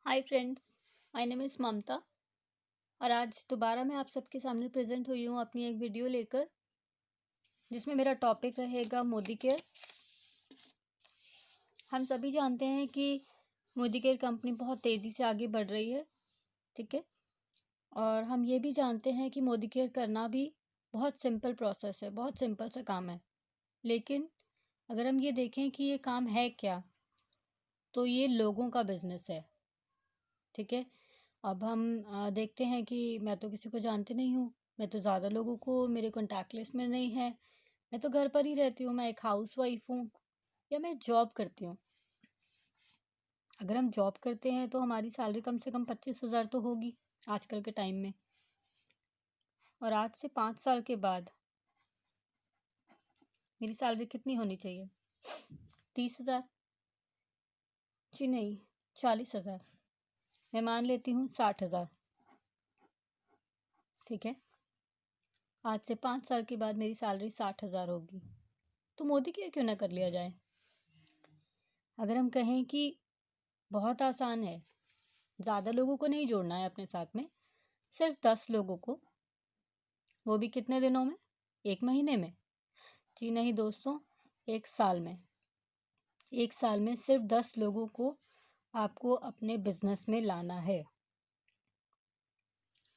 Hi friends, my name is Mamata और आज दोबारा मैं आप सबके सामने प्रेजेंट हुई हूँ अपनी एक वीडियो लेकर, जिसमें मेरा टॉपिक रहेगा मोदी केयर। हम सभी जानते हैं कि मोदी केयर कंपनी बहुत तेज़ी से आगे बढ़ रही है, ठीक है। और हम ये भी जानते हैं कि मोदी केयर करना भी बहुत सिंपल प्रोसेस है, बहुत सिंपल सा काम है। लेकिन अगर हम ये देखें कि ये काम है क्या, तो ये लोगों का बिजनेस है, ठीक है। अब हम देखते हैं कि मैं तो किसी को जानती नहीं हूँ, मैं तो ज़्यादा लोगों को मेरे कॉन्टैक्ट लिस्ट में नहीं है, मैं तो घर पर ही रहती हूँ, मैं एक हाउस वाइफ हूँ या मैं जॉब करती हूँ। अगर हम जॉब करते हैं तो हमारी सैलरी कम से कम 25,000 तो होगी आजकल के टाइम में। और आज से 5 साल के बाद मेरी सैलरी कितनी होनी चाहिए? 30,000? जी नहीं, 40,000। मैं मान लेती हूँ 60,000, ठीक है। आज से 5 साल के बाद मेरी सैलरी 60,000 होगी, तो मोदी केयर क्यों ना कर लिया जाए। अगर हम कहें कि बहुत आसान है, ज़्यादा लोगों को नहीं जोड़ना है अपने साथ में, सिर्फ 10 लोगों को, वो भी कितने दिनों में? 1 महीने में? जी नहीं दोस्तों, 1 साल में। 1 साल में सिर्फ 10 लोगों को आपको अपने बिजनेस में लाना है।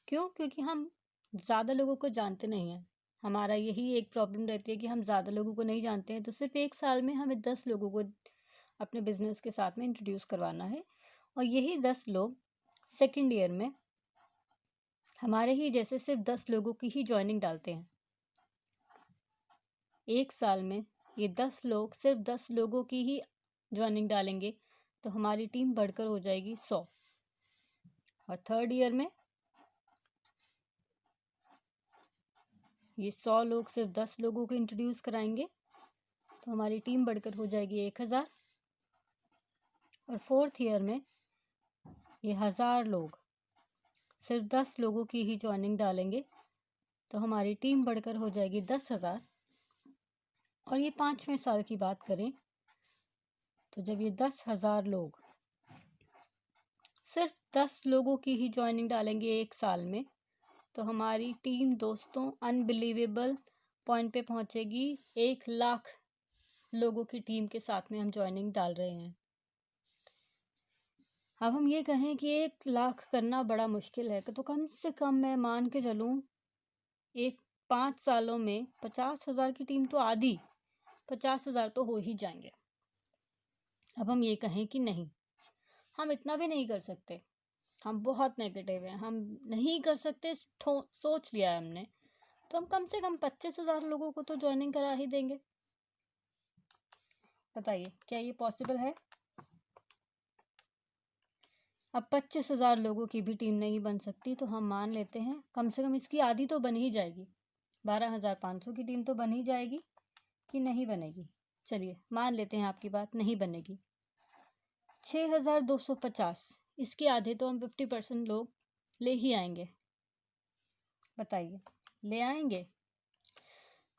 क्यों? क्योंकि हम ज़्यादा लोगों को जानते नहीं हैं। हमारा यही एक प्रॉब्लम रहती है कि हम ज़्यादा लोगों को नहीं जानते हैं, तो सिर्फ 1 साल में हमें 10 लोगों को अपने बिजनेस के साथ में इंट्रोड्यूस करवाना है। और यही 10 लोग सेकेंड ईयर में हमारे ही जैसे सिर्फ 10 लोगों की ही ज्वाइनिंग डालते हैं। 1 साल में ये 10 लोग सिर्फ 10 लोगों की ही ज्वाइनिंग डालेंगे, तो हमारी टीम बढ़कर हो जाएगी 100। और थर्ड ईयर में ये 100 लोग सिर्फ 10 लोगों को इंट्रोड्यूस कराएंगे, तो हमारी टीम बढ़कर हो जाएगी 1,000। और फोर्थ ईयर में ये 1,000 लोग सिर्फ 10 लोगों की ही ज्वाइनिंग डालेंगे, तो हमारी टीम बढ़कर हो जाएगी 10,000। और ये 5वें साल की बात करें, तो जब ये 10,000 लोग सिर्फ 10 लोगों की ही ज्वाइनिंग डालेंगे 1 साल में, तो हमारी टीम दोस्तों अनबिलीवेबल पॉइंट पे पहुंचेगी। 1,00,000 लोगों की टीम के साथ में हम ज्वाइनिंग डाल रहे हैं। अब हम ये कहें कि 1,00,000 करना बड़ा मुश्किल है, तो कम से कम मैं मान के चलूँ 5 सालों में 50,000 की टीम तो आधी 50,000 तो हो ही जाएंगे। अब हम ये कहें कि नहीं, हम इतना भी नहीं कर सकते, हम बहुत नेगेटिव हैं, हम नहीं कर सकते, सोच लिया है हमने, तो हम कम से कम 25,000 लोगों को तो ज्वाइनिंग करा ही देंगे। बताइए, क्या ये पॉसिबल है? अब 25,000 लोगों की भी टीम नहीं बन सकती, तो हम मान लेते हैं कम से कम इसकी आधी तो बन ही जाएगी। 12,500 की टीम तो बन ही जाएगी कि नहीं बनेगी? चलिए मान लेते हैं आपकी बात नहीं बनेगी। 6,250, इसके आधे तो हम 50% लोग ले ही आएंगे। बताइए, ले आएंगे?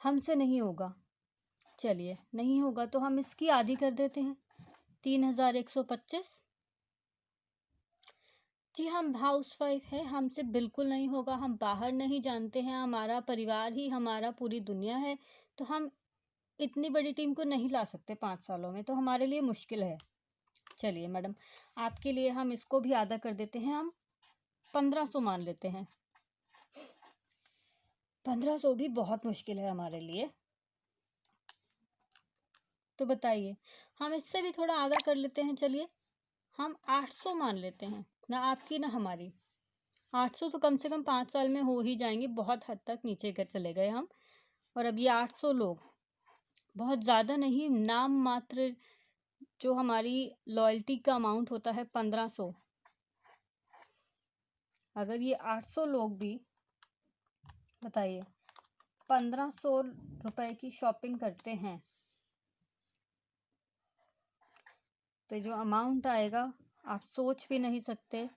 हमसे नहीं होगा। चलिए नहीं होगा तो हम इसकी आधी कर देते हैं, 3,125। जी हम हाउस वाइफ है, हमसे बिल्कुल नहीं होगा, हम बाहर नहीं जानते हैं, हमारा परिवार ही हमारा पूरी दुनिया है, तो हम इतनी बड़ी टीम को नहीं ला सकते 5 सालों में, तो हमारे लिए मुश्किल है। चलिए मैडम, आपके लिए हम इसको भी आधा कर देते हैं, हम 1,500 मान लेते हैं। 1,500 भी बहुत मुश्किल है हमारे लिए, तो बताइए, हम इससे भी थोड़ा आधा कर लेते हैं। चलिए हम 800 मान लेते हैं, ना आपकी ना हमारी। 800 तो कम से कम 5 साल में हो ही जाएंगे, बहुत हद तक नीचे कर चले गए हम। और अब ये 800 लोग बहुत ज़्यादा नहीं, नाम मात्र जो हमारी लॉयल्टी का अमाउंट होता है 1,500, अगर ये 800 लोग भी, बताइए, 1,500 रुपए की शॉपिंग करते हैं, तो जो अमाउंट आएगा आप सोच भी नहीं सकते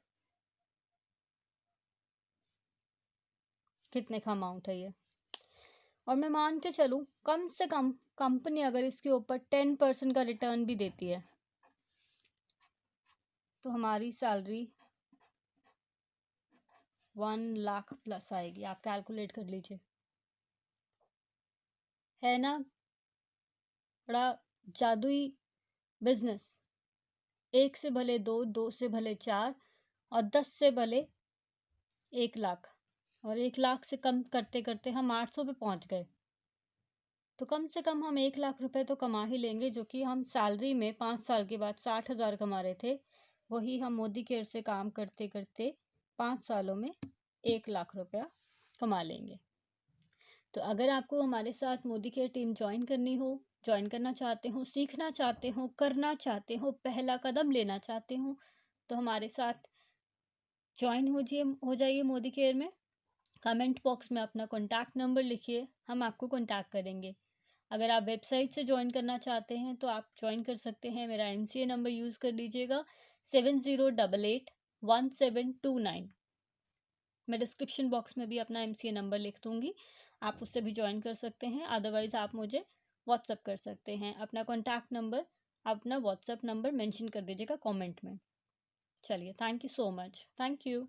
कितने का अमाउंट है ये। और मैं मान के चलूँ कम से कम कंपनी अगर इसके ऊपर 10% का रिटर्न भी देती है, तो हमारी सैलरी 1 लाख प्लस आएगी। आप कैलकुलेट कर लीजिए, है ना बड़ा जादुई बिजनेस। 1 से भले 2, 2 से भले 4 और 10 से भले 1 लाख, और 1 लाख से कम करते करते हम 800 पे पहुंच गए। तो कम से कम हम 1 लाख रुपए तो कमा ही लेंगे, जो कि हम सैलरी में 5 साल के बाद 60,000 कमा रहे थे, वही हम मोदी केयर से काम करते करते 5 सालों में 1 लाख रुपया कमा लेंगे। तो अगर आपको हमारे साथ मोदी केयर टीम ज्वाइन करना चाहते हो, सीखना चाहते हो, करना चाहते हो, पहला कदम लेना चाहते हो, तो हमारे साथ ज्वाइन हो जाइए मोदी केयर में। कमेंट बॉक्स में अपना कॉन्टैक्ट नंबर लिखिए, हम आपको कॉन्टैक्ट करेंगे। अगर आप वेबसाइट से ज्वाइन करना चाहते हैं तो आप ज्वाइन कर सकते हैं। मेरा MCA नंबर यूज़ कर लीजिएगा 70881729। मैं डिस्क्रिप्शन बॉक्स में भी अपना MCA नंबर लिख दूँगी, आप उससे भी ज्वाइन कर सकते हैं। अदरवाइज़ आप मुझे व्हाट्सअप कर सकते हैं। अपना कॉन्टैक्ट नंबर, अपना व्हाट्सअप नंबर मेंशन कर दीजिएगा कमेंट में। चलिए, thank you so much. Thank you.